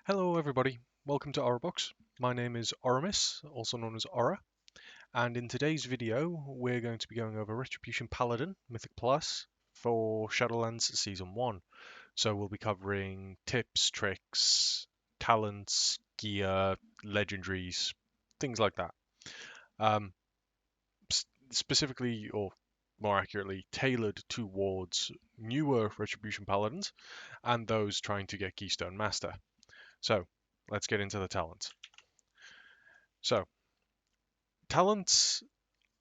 Hello everybody, welcome to Aurabox. My name is Oramis, also known as Aura, and in today's video we're going to be going over Retribution Paladin, Mythic Plus, for Shadowlands Season 1. So we'll be covering tips, tricks, talents, gear, legendaries, things like that. Um, Specifically, or more accurately, tailored towards newer Retribution Paladins and those trying to get Keystone Master. So let's get into the talents. So talents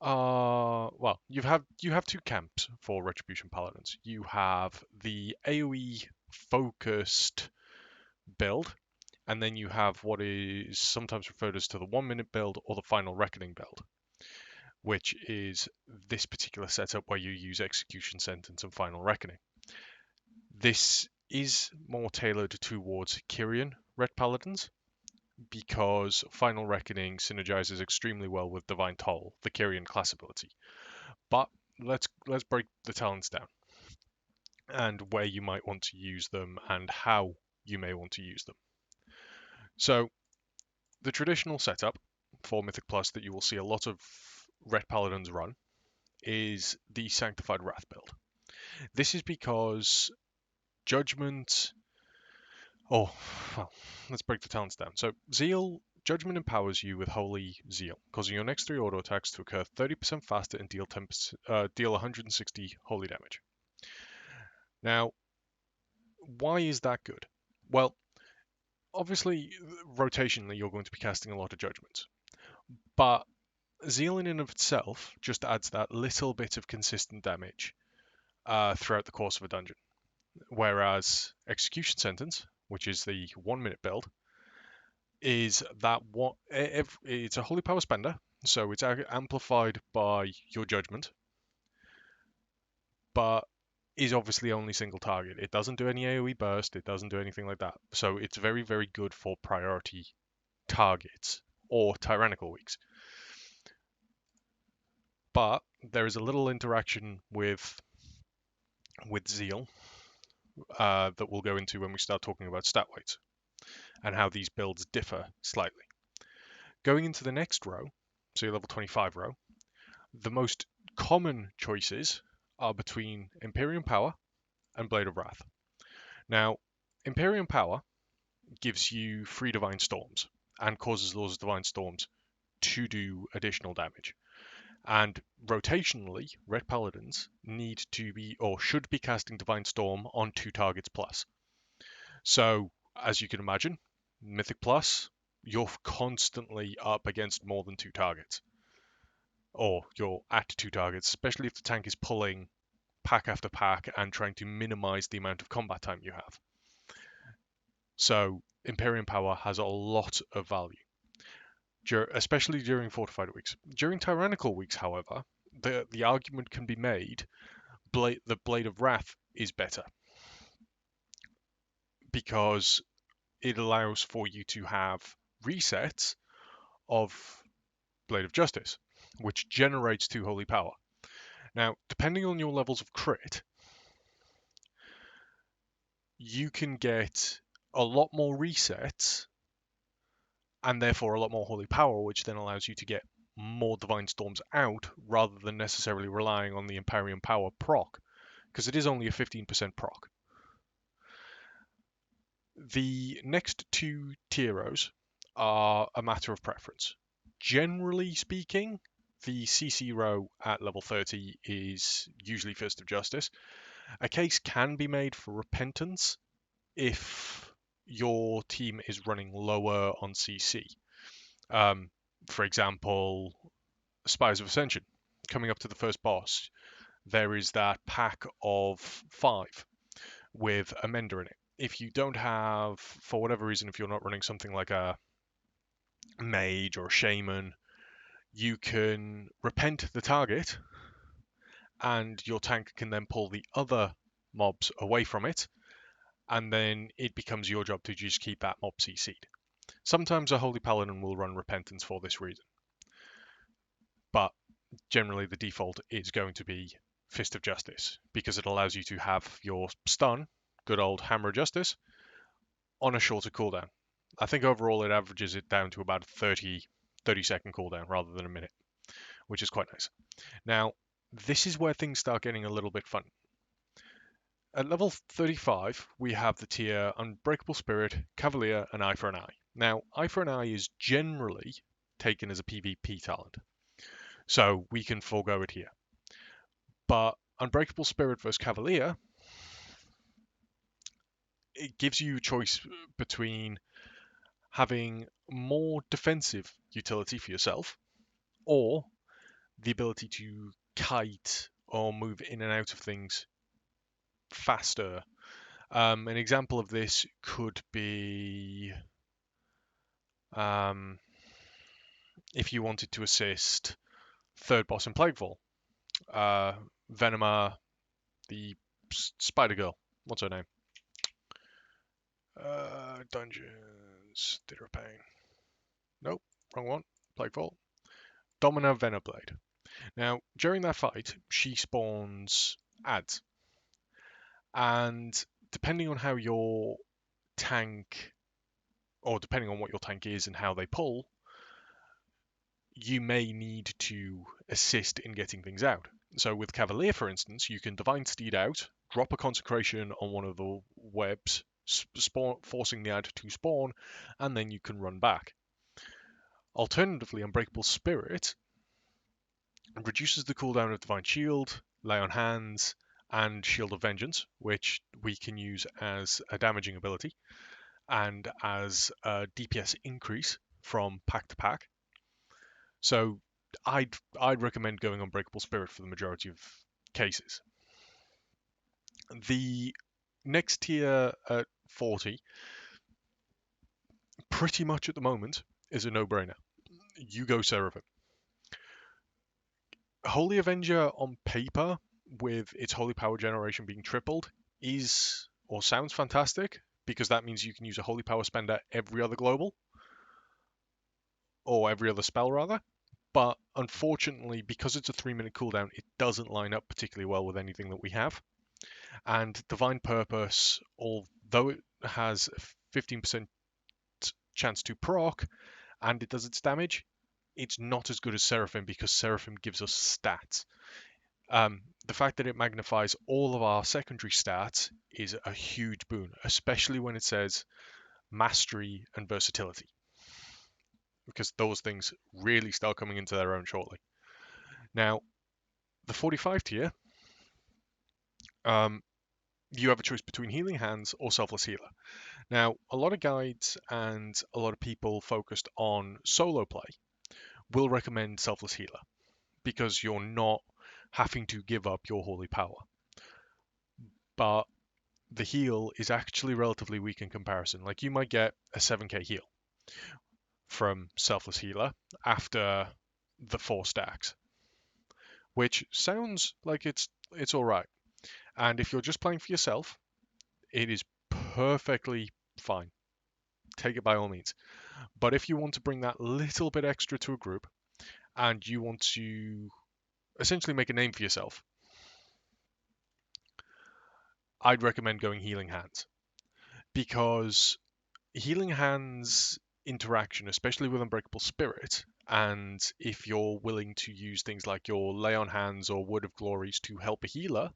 are well, you have two camps for Retribution Paladins. You have the AoE focused build, and then you have what is sometimes referred as to the 1 minute build or the Final Reckoning build, which is this particular setup where you use Execution Sentence and Final Reckoning. This is more tailored towards Kyrian Red Paladins, because Final Reckoning synergizes extremely well with Divine Toll, the Kyrian class ability. But let's break the talents down and where you might want to use them and how you may want to use them. So the traditional setup for Mythic Plus that you will see a lot of Red Paladins run is the Sanctified Wrath build. This is because Judgment. Oh, well, let's break the talents down. So Zeal. Judgment empowers you with Holy Zeal, causing your next 3 auto attacks to occur 30% faster and deal 160 holy damage. Now, why is that good? Well, obviously, rotationally, you're going to be casting a lot of Judgments, but Zeal in and of itself just adds that little bit of consistent damage throughout the course of a dungeon. Whereas Execution Sentence, which is the 1 minute build, is that what it's a holy power spender, so it's amplified by your judgment, but is obviously only single target. It doesn't do any AoE burst, it doesn't do anything like that. So it's very, very good for priority targets or tyrannical weeks. But there is a little interaction with Zeal that we'll go into when we start talking about stat weights and how these builds differ slightly. Going into the next row, so your level 25 row, the most common choices are between Imperium Power and Blade of Wrath. Now, Imperium Power gives you 3 Divine Storms and causes those Divine Storms to do additional damage. And rotationally, Red Paladins need to be or should be casting Divine Storm on 2 targets plus. So, as you can imagine, Mythic Plus, you're constantly up against more than 2 targets. Or you're at 2 targets, especially if the tank is pulling pack after pack and trying to minimize the amount of combat time you have. So Imperium Power has a lot of value, especially during fortified weeks. During tyrannical weeks, however, the argument can be made the Blade of Wrath is better, because it allows for you to have resets of Blade of Justice, which generates 2 holy power. Now, depending on your levels of crit, you can get a lot more resets and therefore a lot more holy power, which then allows you to get more Divine Storms out rather than necessarily relying on the Imperium Power proc, because it is only a 15% proc. The next 2 tier rows are a matter of preference. Generally speaking, the CC row at level 30 is usually Fist of Justice. A case can be made for Repentance if your team is running lower on CC. For example, Spires of Ascension, coming up to the first boss, there is that pack of 5 with a Mender in it. If you don't have, for whatever reason, if you're not running something like a Mage or a Shaman, you can repent the target and your tank can then pull the other mobs away from it, and then it becomes your job to just keep that mob CC'd. Sometimes a Holy Paladin will run Repentance for this reason, but generally the default is going to be Fist of Justice, because it allows you to have your stun, good old Hammer of Justice, on a shorter cooldown. I think overall it averages it down to about 30-second cooldown rather than a minute, which is quite nice. Now, this is where things start getting a little bit fun. At level 35, we have the tier Unbreakable Spirit, Cavalier, and Eye for an Eye. Now, Eye for an Eye is generally taken as a PvP talent, so we can forego it here. But Unbreakable Spirit versus Cavalier, it gives you a choice between having more defensive utility for yourself, or the ability to kite or move in and out of things faster. An example of this could be if you wanted to assist third boss in Plaguefall, Venema, the Spider Girl. What's her name? Dungeons. Theater of Pain. Nope, wrong one. Plaguefall. Domina Venerblade. Now, during that fight, she spawns ads. And depending on how your tank, or depending on what your tank is and how they pull, you may need to assist in getting things out. So with Cavalier, for instance, you can Divine Steed out, drop a Consecration on one of the webs, forcing the ad to spawn, and then you can run back. Alternatively, Unbreakable Spirit reduces the cooldown of Divine Shield, Lay on Hands, and Shield of Vengeance, which we can use as a damaging ability and as a DPS increase from pack to pack. So I'd recommend going Unbreakable Spirit for the majority of cases. The next tier at 40, pretty much at the moment, is a no-brainer. You go Seraphim. Holy Avenger on paper, with its holy power generation being tripled, is or sounds fantastic, because that means you can use a holy power spender every other global, or every other spell rather. But unfortunately, because it's a 3-minute cooldown, it doesn't line up particularly well with anything that we have. And Divine Purpose, although it has a 15% chance to proc, and it does its damage, it's not as good as Seraphim because Seraphim gives us stats. The fact that it magnifies all of our secondary stats is a huge boon, especially when it says Mastery and Versatility, because those things really start coming into their own shortly. Now, the 45 tier, you have a choice between Healing Hands or Selfless Healer. Now, a lot of guides and a lot of people focused on solo play will recommend Selfless Healer because you're not having to give up your holy power. But the heal is actually relatively weak in comparison. Like, you might get a 7k heal from Selfless Healer after the 4 stacks, which sounds like it's all right. And if you're just playing for yourself, it is perfectly fine. Take it by all means. But if you want to bring that little bit extra to a group and you want to essentially make a name for yourself, I'd recommend going Healing Hands, because Healing Hands interaction, especially with Unbreakable Spirit, and if you're willing to use things like your Lay on Hands or Word of Glories to help a healer,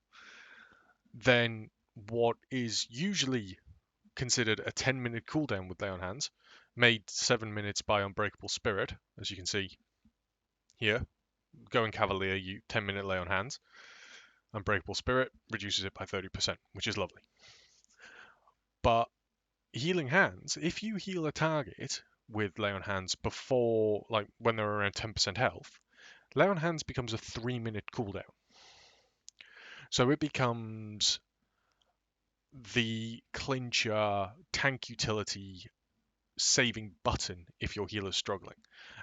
then what is usually considered a 10-minute cooldown with Lay on Hands, made 7 minutes by Unbreakable Spirit, as you can see here. Going Cavalier, you 10-minute Lay on Hands. Unbreakable Spirit reduces it by 30%, which is lovely. But Healing Hands, if you heal a target with Lay on Hands before, like when they're around 10% health, Lay on Hands becomes a 3-minute cooldown. So it becomes the clincher tank utility saving button if your healer's struggling.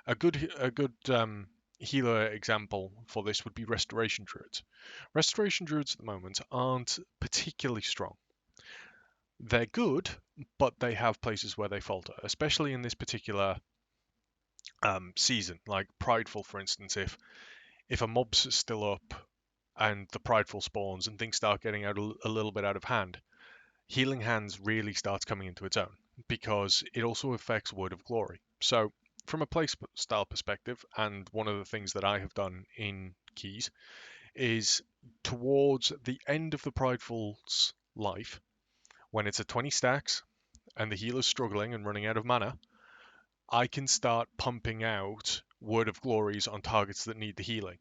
A good healer example for this would be Restoration Druids. Restoration Druids at the moment aren't particularly strong. They're good, but they have places where they falter, especially in this particular season. Like Prideful, for instance, if a mob's still up and the Prideful spawns and things start getting out a little bit out of hand, Healing Hands really starts coming into its own. because it also affects Word of Glory. So, from a play style perspective, and one of the things that I have done in Keys is towards the end of the Prideful's life, when it's at 20 stacks and the healer's struggling and running out of mana, I can start pumping out Word of Glories on targets that need the healing.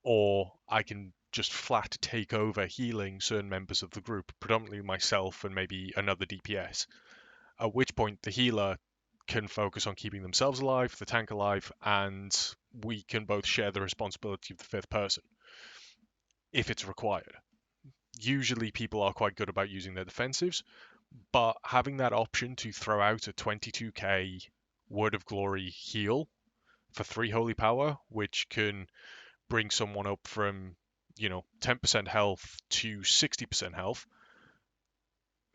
Or I can just flat take over healing certain members of the group, predominantly myself and maybe another DPS. At which point the healer can focus on keeping themselves alive, the tank alive, and we can both share the responsibility of the fifth person if it's required. Usually people are quite good about using their defensives, but having that option to throw out a 22k Word of Glory heal for 3 Holy Power, which can bring someone up from, 10% health to 60% health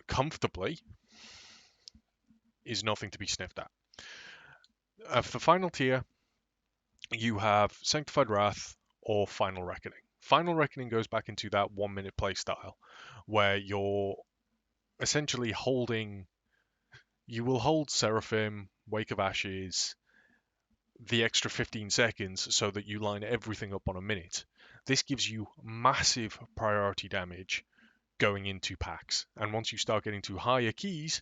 comfortably, is nothing to be sniffed at. For final tier, you have Sanctified Wrath or Final Reckoning. Final Reckoning goes back into that 1 minute play style where you're essentially you will hold Seraphim, Wake of Ashes, the extra 15 seconds so that you line everything up on a minute. This gives you massive priority damage going into packs. And once you start getting to higher keys,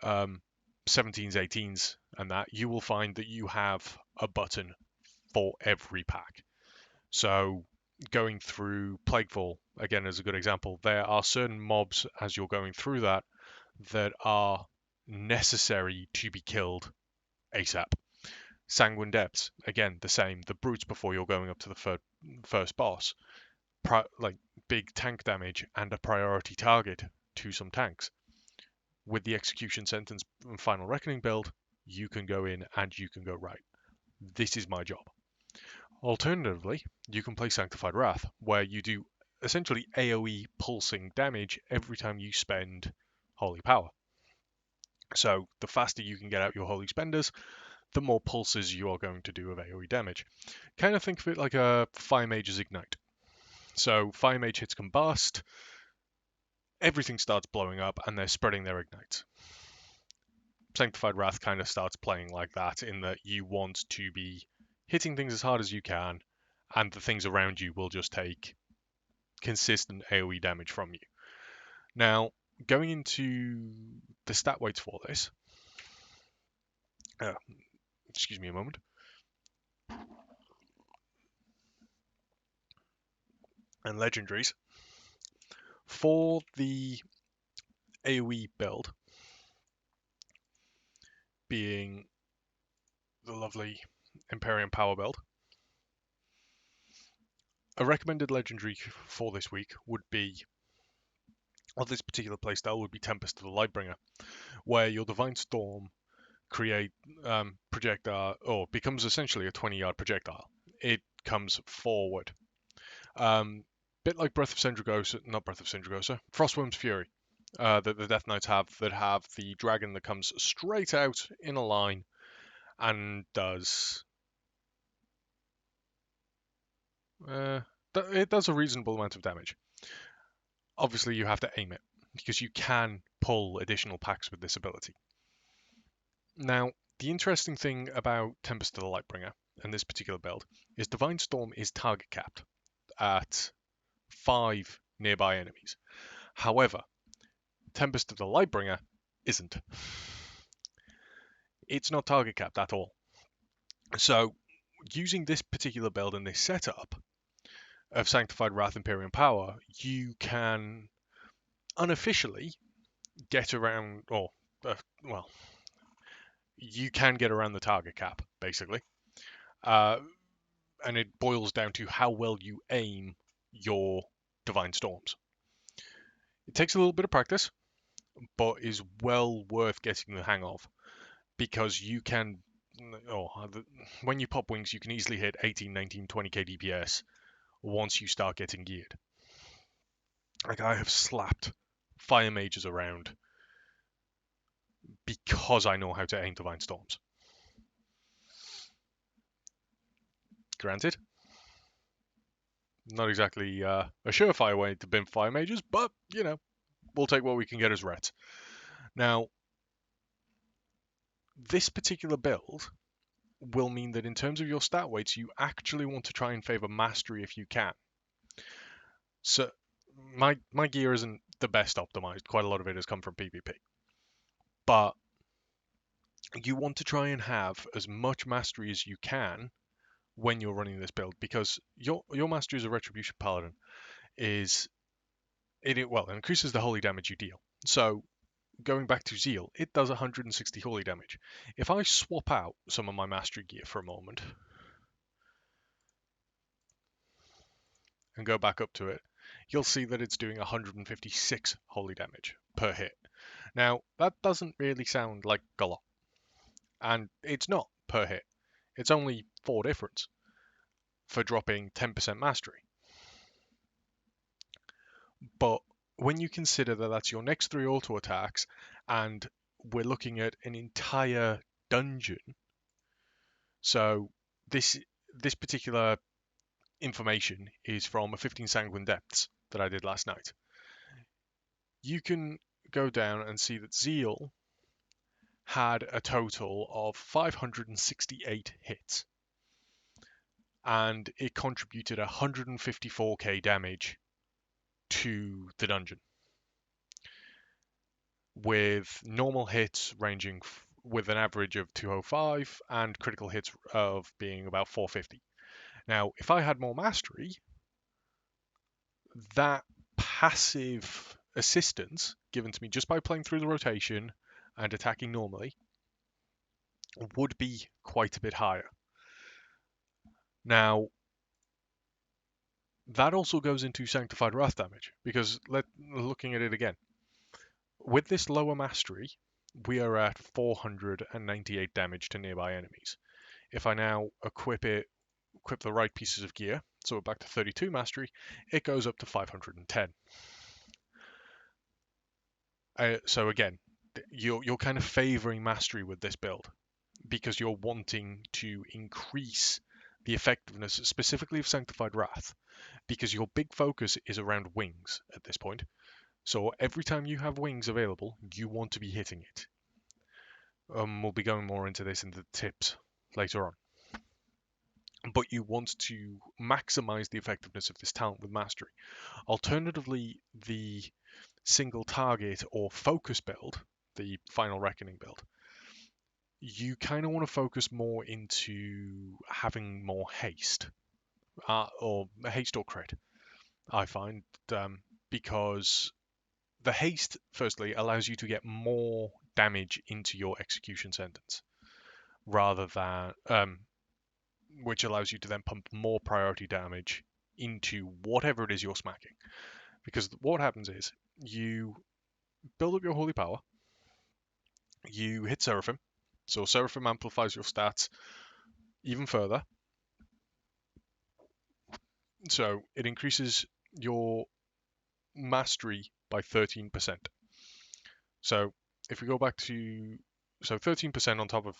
17s, 18s, and that, you will find that you have a button for every pack. So going through Plaguefall, again, as a good example, there are certain mobs as you're going through that are necessary to be killed ASAP. Sanguine Depths, again, the same. The brutes before you're going up to the first boss, like big tank damage and a priority target to some tanks. With the Execution Sentence and Final Reckoning build, you can go in and you can go, right, this is my job. Alternatively, you can play Sanctified Wrath, where you do essentially AoE pulsing damage every time you spend Holy Power. So the faster you can get out your Holy Spenders, the more pulses you are going to do of AoE damage. Kind of think of it like a Fire Mage's Ignite. So Fire Mage hits Combust, everything starts blowing up, and they're spreading their ignites. Sanctified Wrath kind of starts playing like that, in that you want to be hitting things as hard as you can, and the things around you will just take consistent AoE damage from you. Now, going into the stat weights for this, excuse me a moment. And Legendaries. For the AoE build, being the lovely Imperium Power build, a recommended legendary for this week would be, or this particular playstyle would be Tempest of the Lightbringer, where your Divine Storm projectile, or becomes essentially a 20-yard projectile. It comes forward. Bit like Frostworm's Fury, that the Death Knights have the dragon that comes straight out in a line and does it does a reasonable amount of damage. Obviously, you have to aim it, because you can pull additional packs with this ability. Now, the interesting thing about Tempest of the Lightbringer and this particular build is Divine Storm is target capped at 5 nearby enemies. However, Tempest of the Lightbringer isn't. It's not target capped at all. So, using this particular build and this setup of Sanctified Wrath Imperium Power, you can unofficially get around, you can get around the target cap, basically. And it boils down to how well you aim your Divine Storms. It takes a little bit of practice, but is well worth getting the hang of, because you can, when you pop wings, you can easily hit 18, 19, 20k DPS once you start getting geared. Like, I have slapped Fire Mages around because I know how to aim Divine Storms. Granted, not exactly a surefire way to bimp Fire Mages, but, we'll take what we can get as Rets. Now, this particular build will mean that in terms of your stat weights, you actually want to try and favor mastery if you can. So my gear isn't the best optimized. Quite a lot of it has come from PvP. But you want to try and have as much mastery as you can when you're running this build, because your mastery as a Retribution Paladin is it increases the holy damage you deal. So going back to Zeal, it does 160 holy damage. If I swap out some of my mastery gear for a moment and go back up to it, you'll see that it's doing 156 holy damage per hit. Now, that doesn't really sound like a lot, and it's not per hit. It's only 4 difference for dropping 10% mastery. But when you consider that that's your next 3 auto attacks, and we're looking at an entire dungeon, so this particular information is from a 15 Sanguine Depths that I did last night. You can go down and see that Zeal had a total of 568 hits, and it contributed 154k damage to the dungeon, with normal hits ranging with an average of 205 and critical hits of being about 450. Now, if I had more mastery, that passive assistance given to me just by playing through the rotation and attacking normally would be quite a bit higher. Now, that also goes into Sanctified Wrath damage, because looking at it again, with this lower mastery, we are at 498 damage to nearby enemies. If I now equip the right pieces of gear, so we're back to 32 mastery, it goes up to 510. So again, you're kind of favoring mastery with this build, because you're wanting to increase the effectiveness specifically of Sanctified Wrath, because your big focus is around wings at this point. So every time you have wings available, you want to be hitting it. We'll be going more into this in the tips later on. But you want to maximize the effectiveness of this talent with mastery. Alternatively, the single target or focus build, the Final Reckoning build, you kind of want to focus more into having more haste, or haste or crit, I find, because the haste, firstly, allows you to get more damage into your execution sentence, rather than, which allows you to then pump more priority damage into whatever it is you're smacking. Because what happens is, you build up your holy power, you hit Seraphim, so Seraphim amplifies your stats even further. So it increases your mastery by 13%. So if we go back to 13% on top of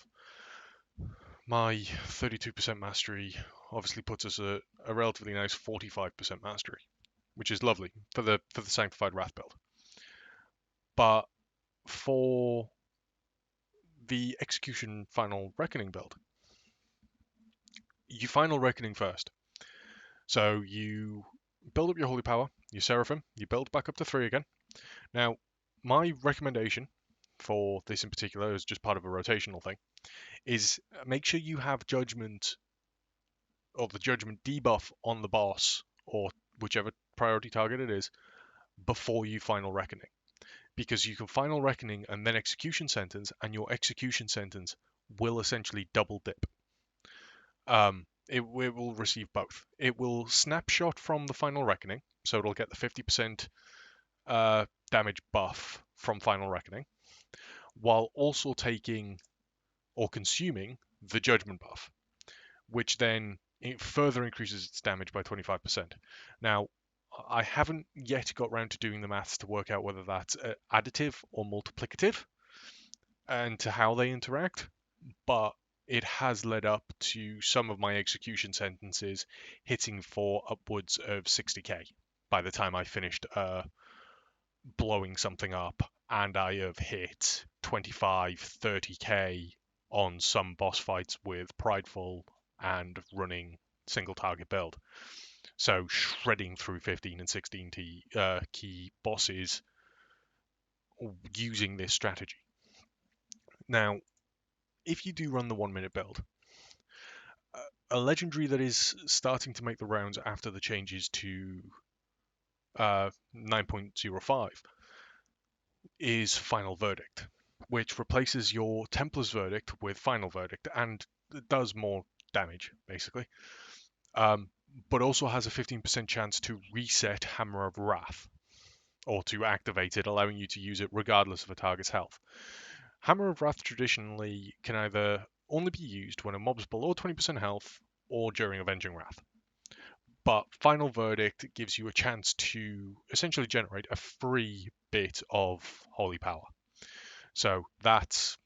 my 32% mastery, obviously puts us at a relatively nice 45% mastery, which is lovely for the Sanctified Wrath build. But for the Execution Final Reckoning build, you Final Reckoning first. So you build up your Holy Power, your Seraphim, you build back up to 3 again. Now, my recommendation for this in particular, is just part of a rotational thing, is make sure you have Judgment, or the Judgment debuff on the boss, or whichever priority target it is, before you Final Reckoning. Because you can Final Reckoning and then Execution Sentence, and your Execution Sentence will essentially double dip. It will receive both. It will snapshot from the Final Reckoning, so it'll get the 50% damage buff from Final Reckoning, while also taking or consuming the Judgment buff, which then it further increases its damage by 25%. Now, I haven't yet got round to doing the maths to work out whether that's additive or multiplicative and to how they interact, but it has led up to some of my execution sentences hitting for upwards of 60k by the time I finished blowing something up, and I have hit 25, 30k on some boss fights with Prideful and running single target build. So shredding through 15 and 16 key bosses using this strategy. Now, if you do run the 1 minute build, a legendary that is starting to make the rounds after the changes to 9.05 is Final Verdict, which replaces your Templar's Verdict with Final Verdict and does more damage, basically. But also has a 15% chance to reset Hammer of Wrath, or to activate it, allowing you to use it regardless of a target's health. Hammer of Wrath traditionally can either only be used when a mob's below 20% health or during Avenging Wrath. But Final Verdict gives you a chance to essentially generate a free bit of holy power. So that's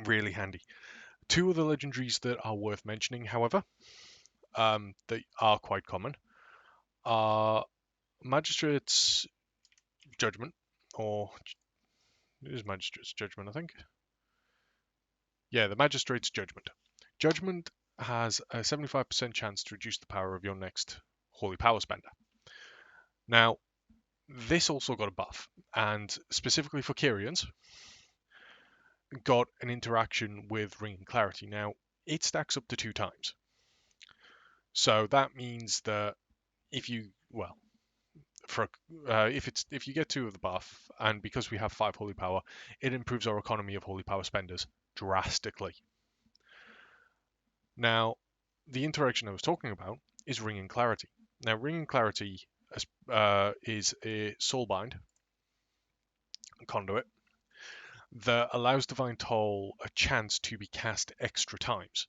really handy. Two other legendaries that are worth mentioning, however, that are quite common, are Magistrates Judgment, or it is Magistrates Judgment, I think. Yeah, the Magistrates Judgment. Judgment has a 75% chance to reduce the power of your next Holy Power spender. Now, this also got a buff, and specifically for Kyrians, got an interaction with Ring and Clarity. Now, it stacks up to 2 times. So that means that if you, well, if you get 2 of the buff, and because we have 5 Holy Power, it improves our economy of Holy Power spenders drastically. Now, the interaction I was talking about is Ring and Clarity. Now, Ring and Clarity is a Soulbind conduit that allows Divine Toll a chance to be cast extra times.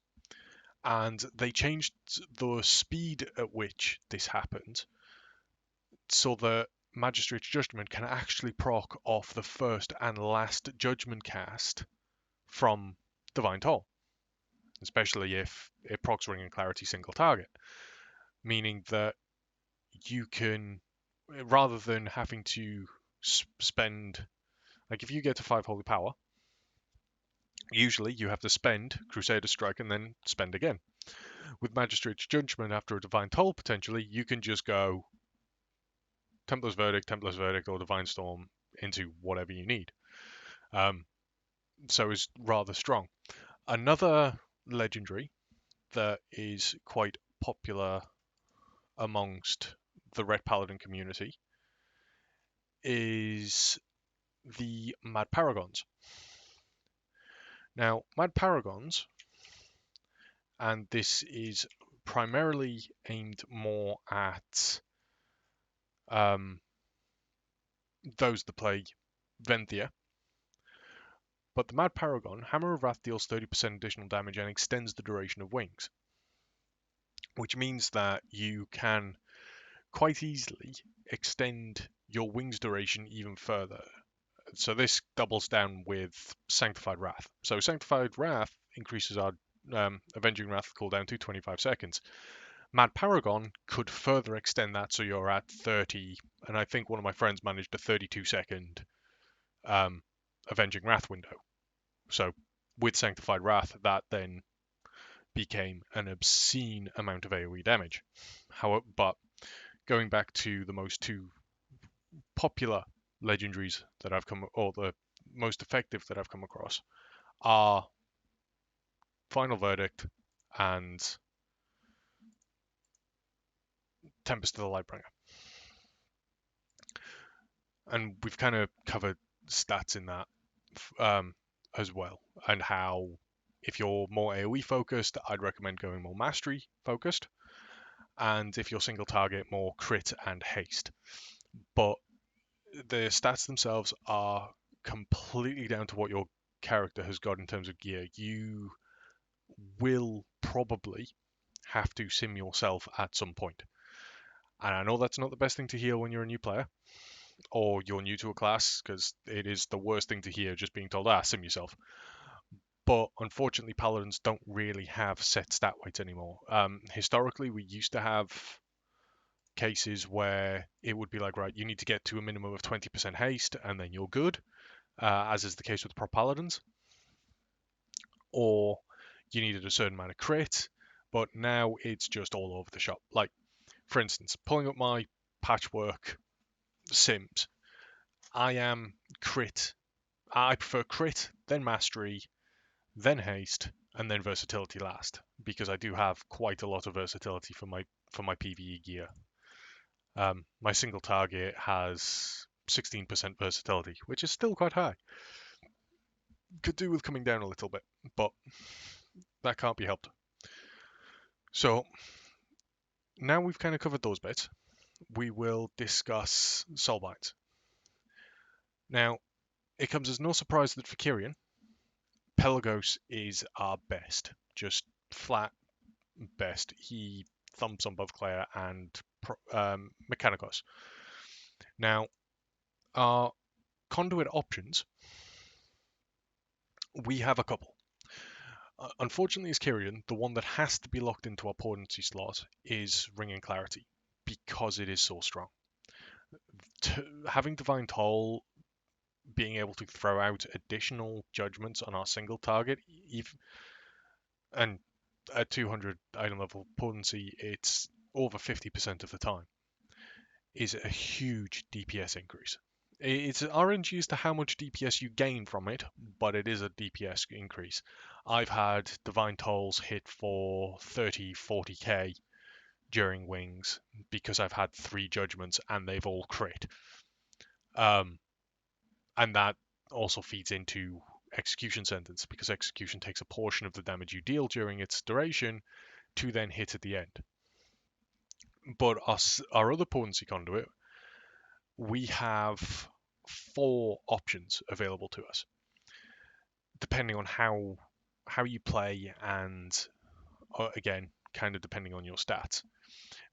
And they changed the speed at which this happened so that Magistrate's Judgment can actually proc off the first and last Judgment cast from Divine Toll, especially if it procs Ring and Clarity single target, meaning that you can, rather than having to spend, like if you get to 5 Holy Power, usually you have to spend Crusader Strike and then spend again. With Magistrate's Judgment, after a Divine Toll potentially, you can just go Templar's Verdict, or Divine Storm into whatever you need. So it's rather strong. Another legendary that is quite popular amongst the Red Paladin community is the Mad Paragons. Now, Mad Paragons, and this is primarily aimed more at those that play Venthia, but the Mad Paragon, Hammer of Wrath deals 30% additional damage and extends the duration of wings, which means that you can quite easily extend your wings duration even further. So this doubles down with Sanctified Wrath. So Sanctified Wrath increases our Avenging Wrath cooldown to 25 seconds. Mad Paragon could further extend that so you're at 30, and I think one of my friends managed a 32-second Avenging Wrath window. So with Sanctified Wrath, that then became an obscene amount of AoE damage. However, but going back to the most 2 popular legendaries that I've come, or the most effective that I've come across, are Final Verdict and Tempest of the Lightbringer. And we've kind of covered stats in that as well, and how if you're more AoE focused, I'd recommend going more mastery focused, and if you're single target, more crit and haste. But the stats themselves are completely down to what your character has got in terms of gear. You will probably have to sim yourself at some point. And I know that's not the best thing to hear when you're a new player or you're new to a class, because it is the worst thing to hear, just being told, sim yourself. But unfortunately, Paladins don't really have set stat weights anymore. Historically, we used to have cases where it would be like, right, you need to get to a minimum of 20% haste and then you're good, as is the case with Pro Paladins. or you needed a certain amount of crit, but now it's just all over the shop. Like, for instance, pulling up my patchwork sims, I am crit. I prefer crit, then mastery, then haste, and then versatility last, because I do have quite a lot of versatility for my PvE gear. My single target has 16% versatility, which is still quite high. Could do with coming down a little bit, but that can't be helped. So now we've kind of covered those bits, we will discuss soulbites. Now, it comes as no surprise that for Kyrian, Pelagos is our best, just flat best. He thumps on both Claire and Mechanicos. Now, our conduit options, we have a couple. Unfortunately, as Kyrian, the one that has to be locked into our potency slot is Ring and Clarity, because it is so strong. Having Divine Toll, being able to throw out additional judgments on our single target, and at 200 item level potency, it's over 50% of the time, is a huge DPS increase. It's RNG as to how much DPS you gain from it, but it is a DPS increase. I've had Divine Tolls hit for 30, 40k during Wings because I've had 3 judgments and they've all crit. And that also feeds into Execution Sentence, because Execution takes a portion of the damage you deal during its duration to then hit at the end. But our other potency conduit, we have 4 options available to us, depending on how you play, and again, kind of depending on your stats.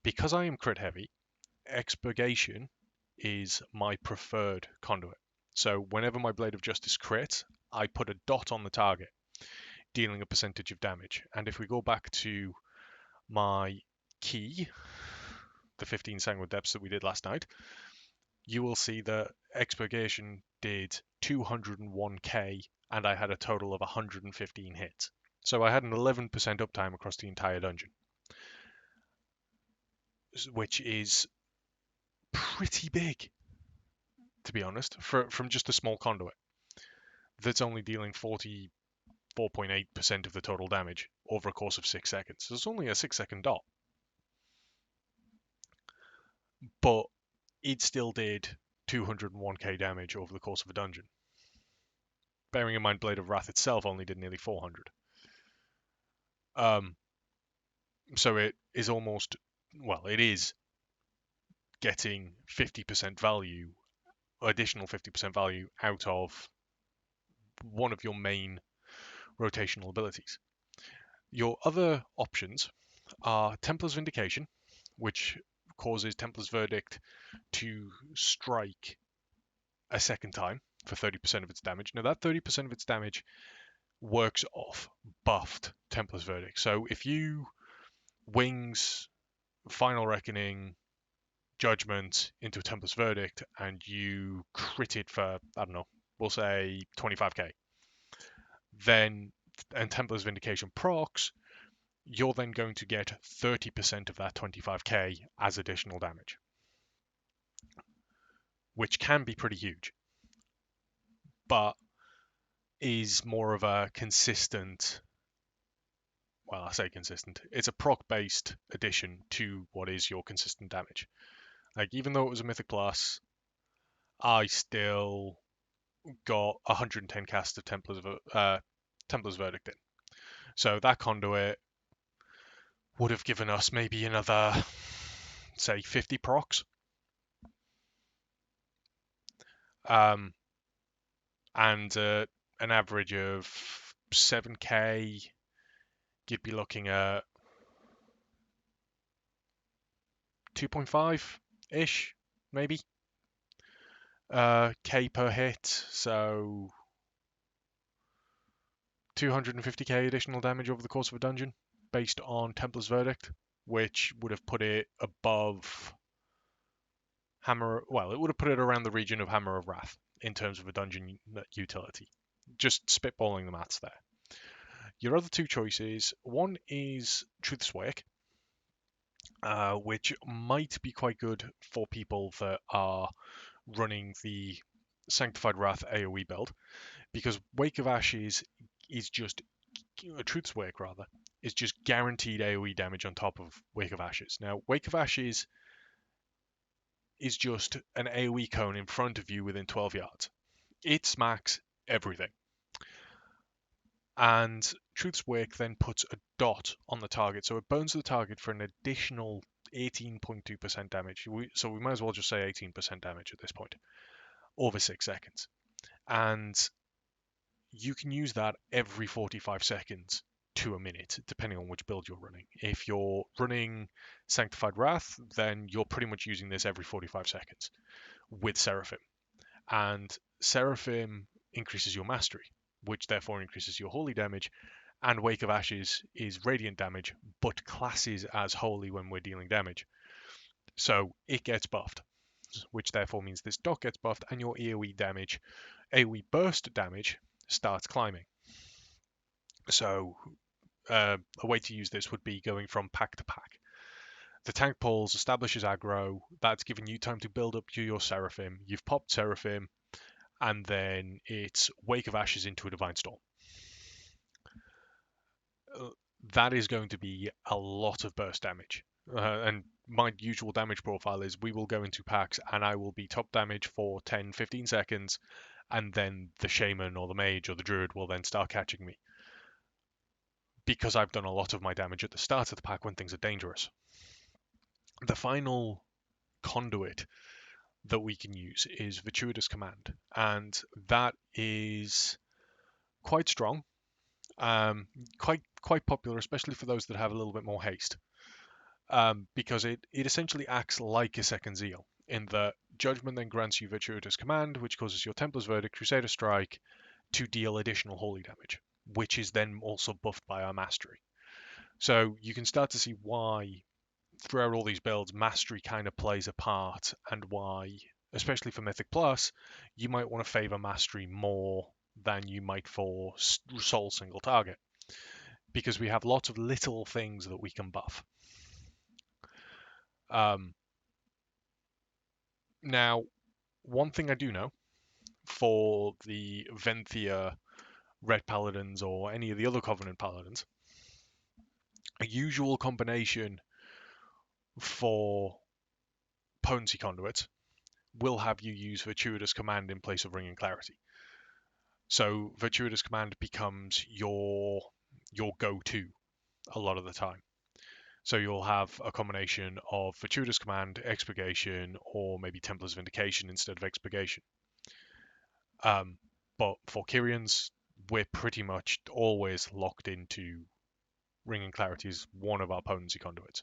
Because I am crit heavy, Expurgation is my preferred conduit. So whenever my Blade of Justice crits, I put a dot on the target, dealing a percentage of damage. And if we go back to my key, the 15 Sanguine Depths that we did last night, you will see that Expurgation did 201k and I had a total of 115 hits. So I had an 11% uptime across the entire dungeon, which is pretty big, to be honest, from just a small conduit that's only dealing 44.8% of the total damage over a course of 6 seconds. So it's only a 6-second dot. But it still did 201k damage over the course of a dungeon. Bearing in mind Blade of Wrath itself only did nearly 400. So it is almost, well, it is getting 50% value, additional 50% value out of one of your main rotational abilities. Your other options are Templar's Vindication, which causes Templar's Verdict to strike a second time for 30% of its damage. Now, that 30% of its damage works off buffed Templar's Verdict. So if you Wings, Final Reckoning, Judgment into a Templar's Verdict and you crit it for, I don't know, we'll say 25k, then, and Templar's Vindication procs, you're then going to get 30% of that 25k as additional damage, which can be pretty huge, but is more of a consistent, well, I say consistent, it's a proc-based addition to what is your consistent damage. Like, even though it was a Mythic Plus, I still got 110 casts of Templar's Verdict in. So that conduit would have given us maybe another, say, 50 procs. And an average of 7k, you'd be looking at 2.5-ish, maybe, k per hit, so 250k additional damage over the course of a dungeon, based on Templar's Verdict, which would have put it above Hammer, well, it would have put it around the region of Hammer of Wrath in terms of a dungeon utility. Just spitballing the maths there. Your other two choices, one is Truth's Wake, which might be quite good for people that are running the Sanctified Wrath AoE build, because Wake of Ashes is just Truth's Wake rather is just guaranteed AoE damage on top of Wake of Ashes. Now, Wake of Ashes is just an AoE cone in front of you within 12 yards. It smacks everything. And Truth's Wake then puts a dot on the target, so it burns the target for an additional 18.2% damage. So we might as well just say 18% damage at this point, over 6 seconds. And you can use that every 45 seconds to a minute, depending on which build you're running. If you're running Sanctified Wrath, then you're pretty much using this every 45 seconds with Seraphim. And Seraphim increases your mastery, which therefore increases your holy damage. And Wake of Ashes is radiant damage, but classes as holy when we're dealing damage. So it gets buffed, which therefore means this dot gets buffed and your AoE burst damage starts climbing. So a way to use this would be going from pack to pack. The tank pulls, establishes aggro, that's given you time to build up your Seraphim. You've popped Seraphim, and then it's Wake of Ashes into a Divine Storm. That is going to be a lot of burst damage. And my usual damage profile is we will go into packs and I will be top damage for 10, 15 seconds, and then the Shaman or the Mage or the Druid will then start catching me, because I've done a lot of my damage at the start of the pack when things are dangerous. The final conduit that we can use is Virtuous Command, and that is quite strong, quite popular, especially for those that have a little bit more haste, because it essentially acts like a second Zeal, in that Judgment then grants you Virtuous Command, which causes your Templar's Verdict, Crusader Strike to deal additional holy damage, which is then also buffed by our Mastery. So you can start to see why throughout all these builds, Mastery kind of plays a part, and why, especially for Mythic Plus, you might want to favor Mastery more than you might for Soul Single Target, because we have lots of little things that we can buff. Now, one thing I do know for the Venthia Red Paladins or any of the other Covenant Paladins, a usual combination for potency conduits will have you use Virtuous Command in place of Ring and Clarity. So Virtuous Command becomes your go-to a lot of the time. So you'll have a combination of Virtuous Command, Expurgation, or maybe Templar's Vindication instead of Expurgation. But for Kyrians, we're pretty much always locked into Ring and Clarity as one of our potency conduits.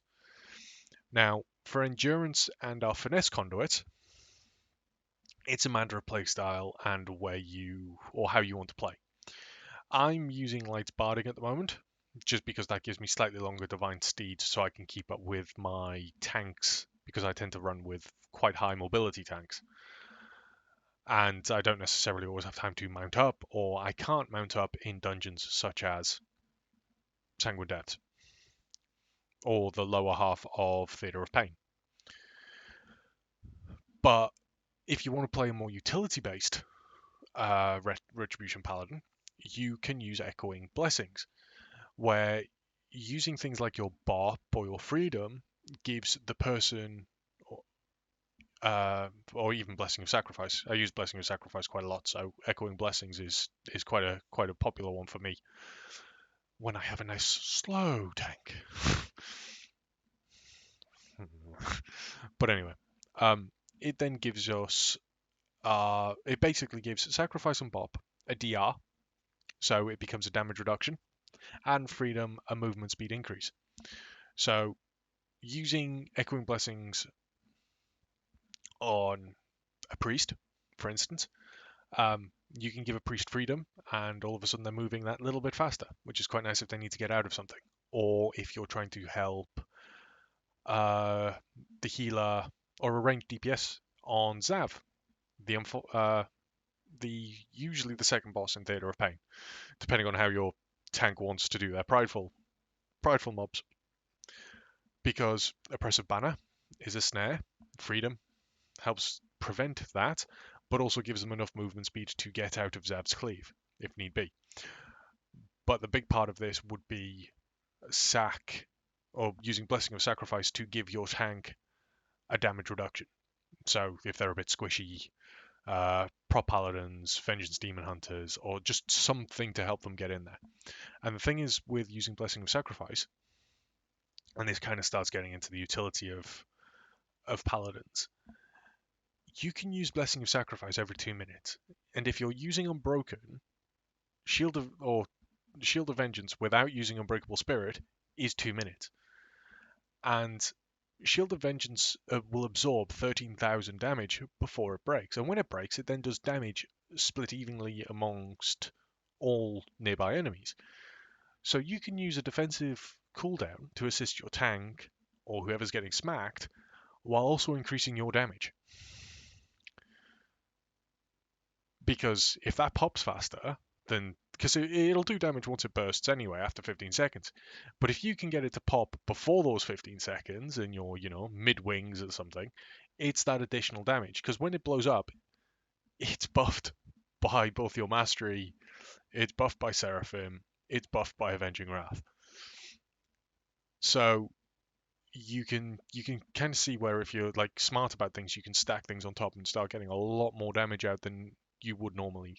Now, for Endurance and our Finesse conduits, it's a matter of playstyle and how you want to play. I'm using Light's Barding at the moment, just because that gives me slightly longer Divine Steed, so I can keep up with my tanks, because I tend to run with quite high mobility tanks. And I don't necessarily always have time to mount up, or I can't mount up in dungeons such as Sanguine Depths, or the lower half of Theatre of Pain. But if you want to play a more utility-based Retribution Paladin, you can use Echoing Blessings, where using things like your Bop or your Freedom gives the person, or even Blessing of Sacrifice. I use Blessing of Sacrifice quite a lot, so Echoing Blessings is quite a popular one for me when I have a nice slow tank. But anyway, it then gives us, it basically gives Sacrifice and Bop a DR, so it becomes a damage reduction, and Freedom a movement speed increase. So using Echoing Blessings on a priest, for instance, you can give a priest Freedom, and all of a sudden they're moving that little bit faster, which is quite nice if they need to get out of something, or if you're trying to help the healer or a ranged DPS on Zav, usually the second boss in Theatre of Pain, depending on how you're tank wants to do their prideful mobs, because Oppressive Banner is a snare. Freedom helps prevent that, but also gives them enough movement speed to get out of Zav's cleave if need be. But the big part of this would be sack, or using Blessing of Sacrifice to give your tank a damage reduction. So if they're a bit squishy, prop paladins, vengeance demon hunters, or just something to help them get in there. And the thing is with using Blessing of Sacrifice, and this kind of starts getting into the utility of paladins, you can use Blessing of Sacrifice every 2 minutes. And if you're using Unbroken, Shield of Vengeance without using Unbreakable Spirit is 2 minutes. And Shield of Vengeance will absorb 13,000 damage before it breaks. And when it breaks, it then does damage split evenly amongst all nearby enemies. So you can use a defensive cooldown to assist your tank or whoever's getting smacked while also increasing your damage. Because if that pops faster, then because it'll do damage once it bursts anyway after 15 seconds. But if you can get it to pop before those 15 seconds and you're, mid-wings or something, it's that additional damage. Because when it blows up, it's buffed by both your Mastery, it's buffed by Seraphim, it's buffed by Avenging Wrath. So you can kind of see where if you're like smart about things, you can stack things on top and start getting a lot more damage out than you would normally.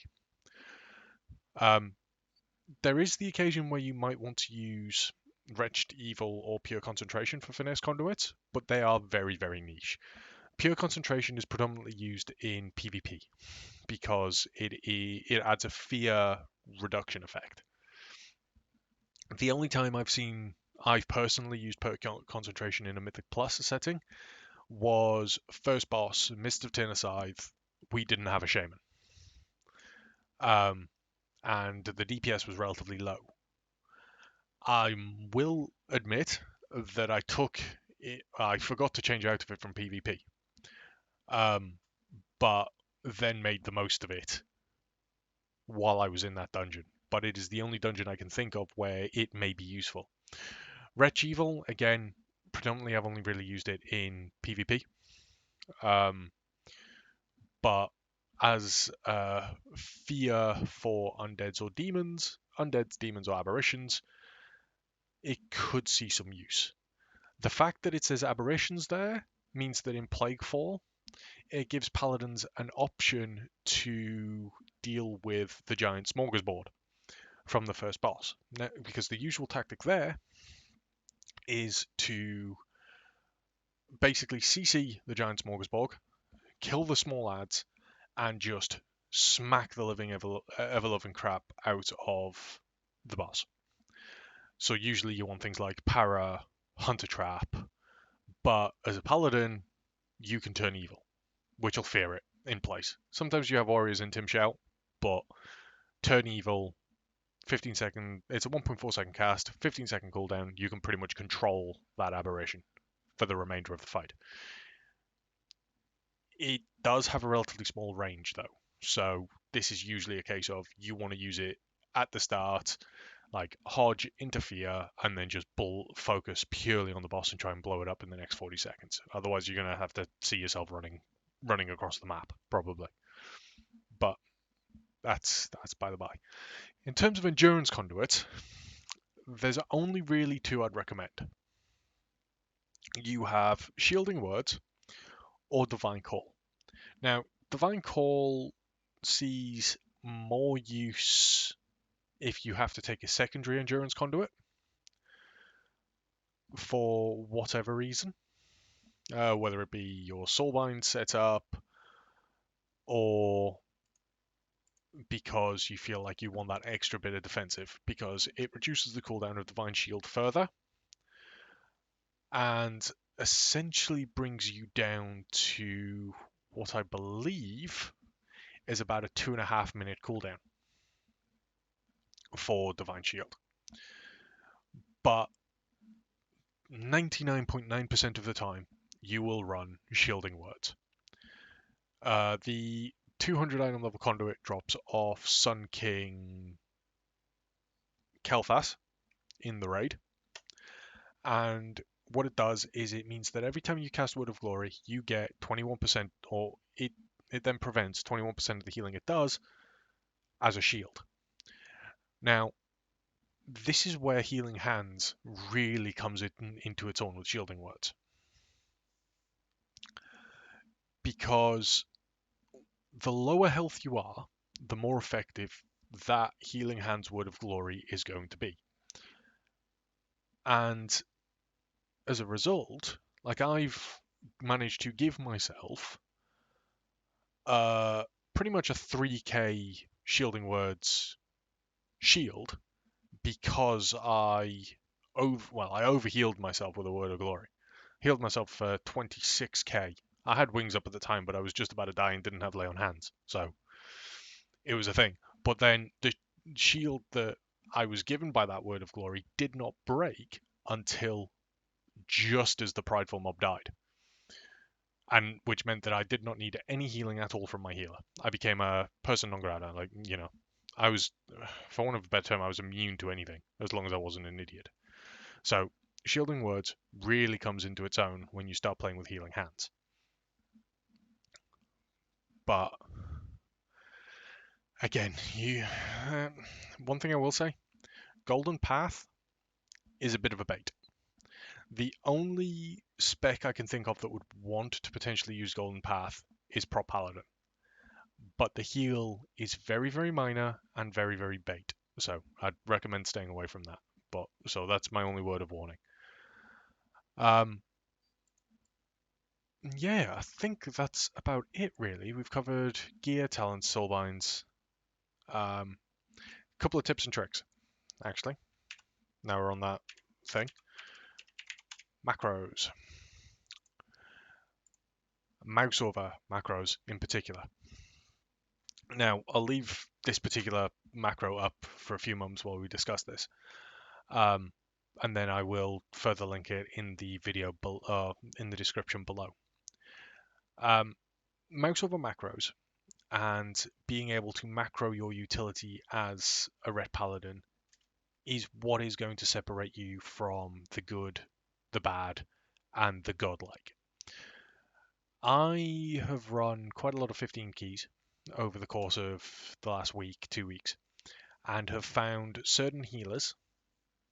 There is the occasion where you might want to use Wretched Evil or Pure Concentration for Finesse Conduits, but they are very, very niche. Pure Concentration is predominantly used in PvP because it adds a fear reduction effect. The only time I've personally used Pure Concentration in a Mythic Plus setting was first boss, Mist of Tyrscythe. We didn't have a Shaman. And the DPS was relatively low. I will admit that I forgot to change out of it from PvP, but then made the most of it while I was in that dungeon. But it is the only dungeon I can think of where it may be useful. Wretch Evil, again, predominantly I've only really used it in PvP, but as fear for undeads or demons, or aberrations, it could see some use. The fact that it says aberrations there means that in Plaguefall, it gives paladins an option to deal with the giant smorgasbord from the first boss. Now, because the usual tactic there is to basically CC the giant smorgasbord, kill the small ads, and just smack the living ever-loving crap out of the boss. So usually you want things like Hunter Trap, but as a paladin, you can turn evil, which will fear it in place. Sometimes you have warriors in Tim Shout, but turn evil, 15 second, it's a 1.4 second cast, 15 second cooldown, you can pretty much control that aberration for the remainder of the fight. It does have a relatively small range though, so this is usually a case of you want to use it at the start, like Hodge, interfere, and then just focus purely on the boss and try and blow it up in the next 40 seconds. Otherwise, you're going to have to see yourself running across the map, probably. But that's by the by. In terms of endurance conduits, there's only really two I'd recommend. You have Shielding Words or Divine Call. Now, Divine Call sees more use if you have to take a secondary endurance conduit for whatever reason, whether it be your Soulbind setup or because you feel like you want that extra bit of defensive, because it reduces the cooldown of Divine Shield further and essentially brings you down to what I believe is about a 2.5 minute cooldown for Divine Shield. But 99.9% of the time, you will run Shielding Words. The 200 item level conduit drops off Sun King Kel'Thas in the raid, and what it does is it means that every time you cast Word of Glory, you get 21%, or it then prevents 21% of the healing it does as a shield. Now, this is where Healing Hands really comes into its own with shielding words. Because the lower health you are, the more effective that Healing Hands Word of Glory is going to be. And as a result, like I've managed to give myself pretty much a 3k shielding words shield because I overhealed myself with a Word of Glory. Healed myself for 26k. I had wings up at the time, but I was just about to die and didn't have lay on hands, so it was a thing. But then the shield that I was given by that Word of Glory did not break until just as the Prideful Mob died. And which meant that I did not need any healing at all from my healer. I became a person non grata, I was, for want of a better term, I was immune to anything, as long as I wasn't an idiot. So, Shielding Words really comes into its own when you start playing with Healing Hands. But, again, one thing I will say, Golden Path is a bit of a bait. The only spec I can think of that would want to potentially use Golden Path is Prop Paladin. But the heal is very, very minor and very, very bait. So I'd recommend staying away from that. So that's my only word of warning. Yeah, I think that's about it really. We've covered gear, talents, soulbinds. Couple of tips and tricks, actually. Now we're on that thing. Macros. Mouse over macros in particular. Now, I'll leave this particular macro up for a few moments while we discuss this. And then I will further link it in the video in the description below. Mouse over macros and being able to macro your utility as a Ret Paladin is what is going to separate you from the good, the bad, and the godlike. I have run quite a lot of 15 keys over the course of the last week, 2 weeks, and have found certain healers,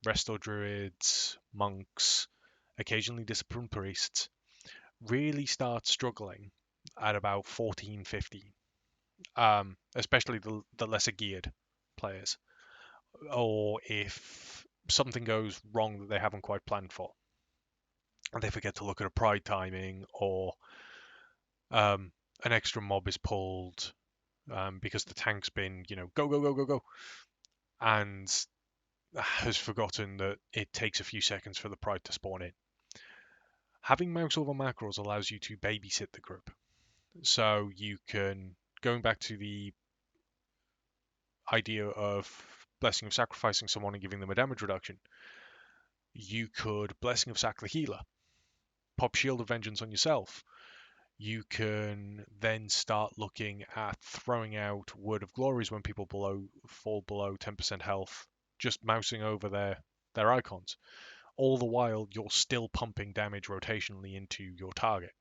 Resto Druids, monks, occasionally Disciplined Priests, really start struggling at about 14, 15. Especially the lesser geared players, or if something goes wrong that they haven't quite planned for, and they forget to look at a pride timing, or an extra mob is pulled because the tank's been, go, go, go, go, go, and has forgotten that it takes a few seconds for the pride to spawn in. Having mouse over macros allows you to babysit the group. So you can, going back to the idea of Blessing of sacrificing someone and giving them a damage reduction, you could Blessing of Sack the healer, pop Shield of Vengeance on yourself. You can then start looking at throwing out Word of Glories when people fall below 10% health, just mousing over their icons. All the while, you're still pumping damage rotationally into your target,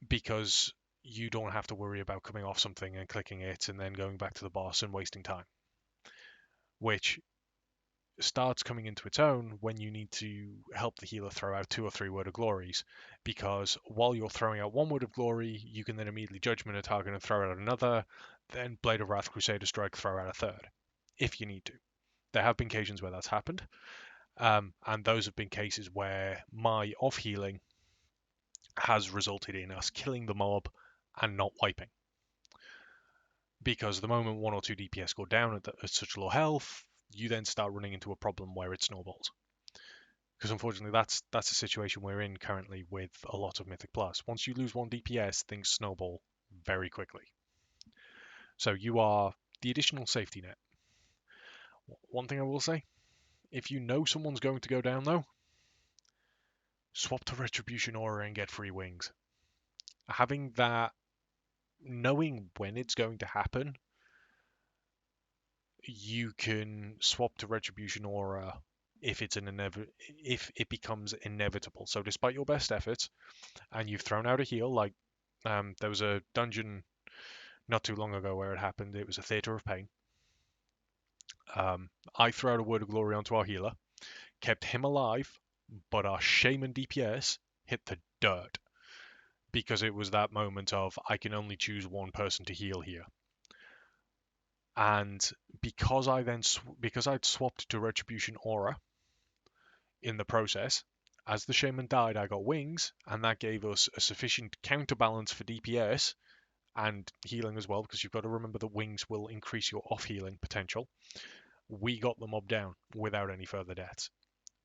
because you don't have to worry about coming off something and clicking it and then going back to the boss and wasting time, which starts coming into its own when you need to help the healer throw out 2 or 3 Word of Glories, because while you're throwing out 1 Word of Glory, you can then immediately Judgment a target and throw out another, then Blade of Wrath, Crusader Strike, throw out a third, if you need to. There have been occasions where that's happened, and those have been cases where my off-healing has resulted in us killing the mob and not wiping. Because the moment 1 or 2 DPS go down at such low health, you then start running into a problem where it snowballs. Because unfortunately, that's a situation we're in currently with a lot of Mythic Plus. Once you lose 1 DPS, things snowball very quickly. So you are the additional safety net. One thing I will say, if you know someone's going to go down though, swap to Retribution Aura and get free wings. Having that, knowing when it's going to happen, you can swap to Retribution Aura if if it becomes inevitable. So despite your best efforts, and you've thrown out a heal, like there was a dungeon not too long ago where it happened. It was a Theatre of Pain. I threw out a Word of Glory onto our healer, kept him alive, but our Shaman DPS hit the dirt because it was that moment of I can only choose one person to heal here. And because because I'd swapped to Retribution Aura in the process, as the Shaman died, I got wings, and that gave us a sufficient counterbalance for DPS and healing as well, because you've got to remember that wings will increase your off healing potential. We got the mob down without any further deaths.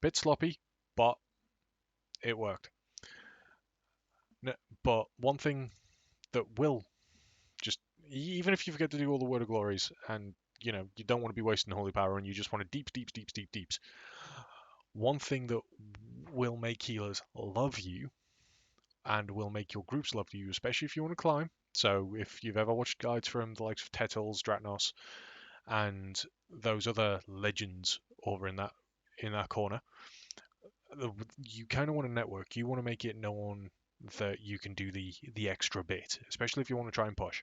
Bit sloppy, but it worked. But one thing that will just, even if you forget to do all the Word of Glories and you don't want to be wasting holy power and you just want to deeps, one thing that will make healers love you and will make your groups love you, especially if you want to climb. So if you've ever watched guides from the likes of Tetals, Dratnos, and those other legends over in that corner, you kind of want to network. You want to make it known that you can do the extra bit, especially if you want to try and push.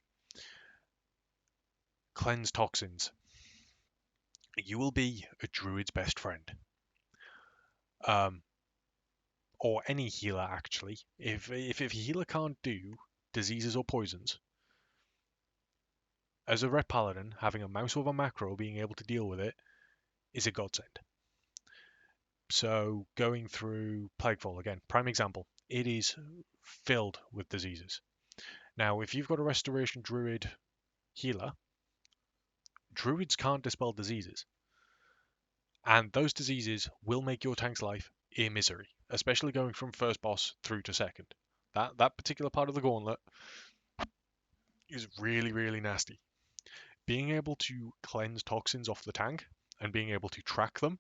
Cleanse Toxins. You will be a druid's best friend. Or any healer actually. If a healer can't do diseases or poisons, as a red paladin, having a mouse with a macro being able to deal with it is a godsend. So going through Plaguefall again, prime example, it is filled with diseases. Now, if you've got a restoration druid healer, druids can't dispel diseases, and those diseases will make your tank's life a misery, especially going from first boss through to second. That particular part of the gauntlet is really, really nasty. Being able to cleanse toxins off the tank and being able to track them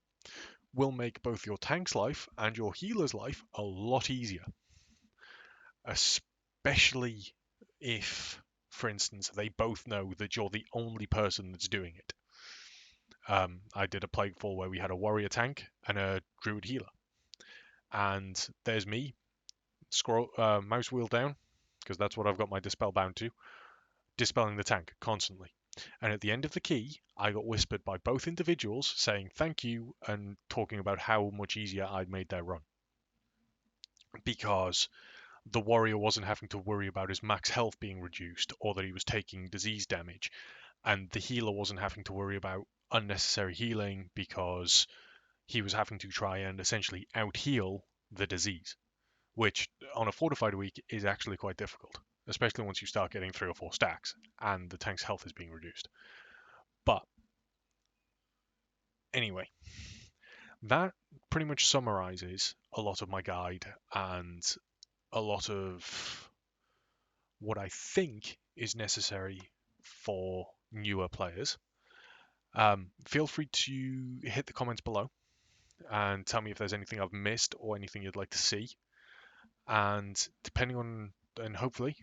will make both your tank's life and your healer's life a lot easier. Especially if, for instance, they both know that you're the only person that's doing it. I did a Plaguefall where we had a warrior tank and a druid healer. And there's me, mouse wheel down, because that's what I've got my dispel bound to, dispelling the tank constantly. And at the end of the key, I got whispered by both individuals saying thank you and talking about how much easier I'd made their run. Because the warrior wasn't having to worry about his max health being reduced or that he was taking disease damage. And the healer wasn't having to worry about unnecessary healing because he was having to try and essentially out-heal the disease, which on a fortified week is actually quite difficult, especially once you start getting 3 or 4 stacks and the tank's health is being reduced. But anyway, that pretty much summarizes a lot of my guide and a lot of what I think is necessary for newer players. Feel free to hit the comments below and tell me if there's anything I've missed or anything you'd like to see. And depending on, and hopefully,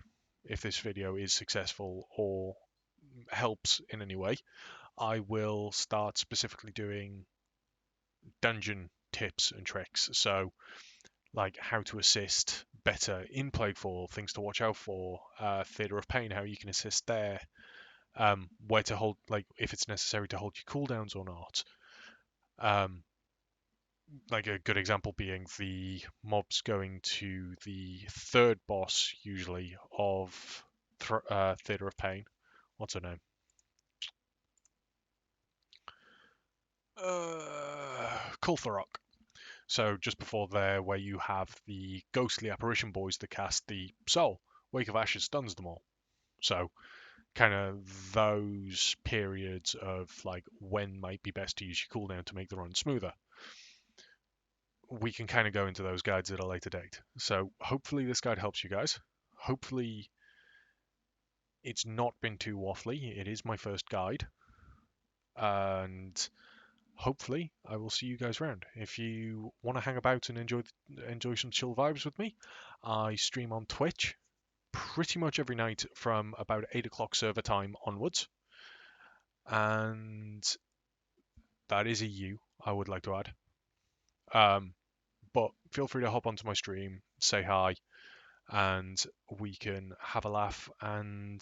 if this video is successful or helps in any way, I will start specifically doing dungeon tips and tricks. So, like how to assist better in Plaguefall, things to watch out for, Theatre of Pain, how you can assist there, where to hold, like if it's necessary to hold your cooldowns or not. Like a good example being the mobs going to the third boss, usually, of Theatre of Pain. What's her name? Kultharok. So just before there, where you have the ghostly apparition boys that cast the Soul. Wake of Ashes stuns them all. So kind of those periods of like when might be best to use your cooldown to make the run smoother. We can kind of go into those guides at a later date. So hopefully this guide helps you guys. Hopefully it's not been too waffly. It is my first guide. And hopefully I will see you guys around. If you want to hang about and enjoy some chill vibes with me, I stream on Twitch pretty much every night from about 8 o'clock server time onwards. And That is a you, I would like to add. Um, but feel free to hop onto my stream, say hi, and we can have a laugh and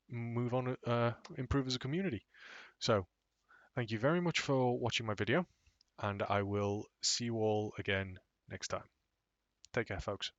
move on, improve as a community. So, thank you very much for watching my video, and I will see you all again next time. Take care, folks.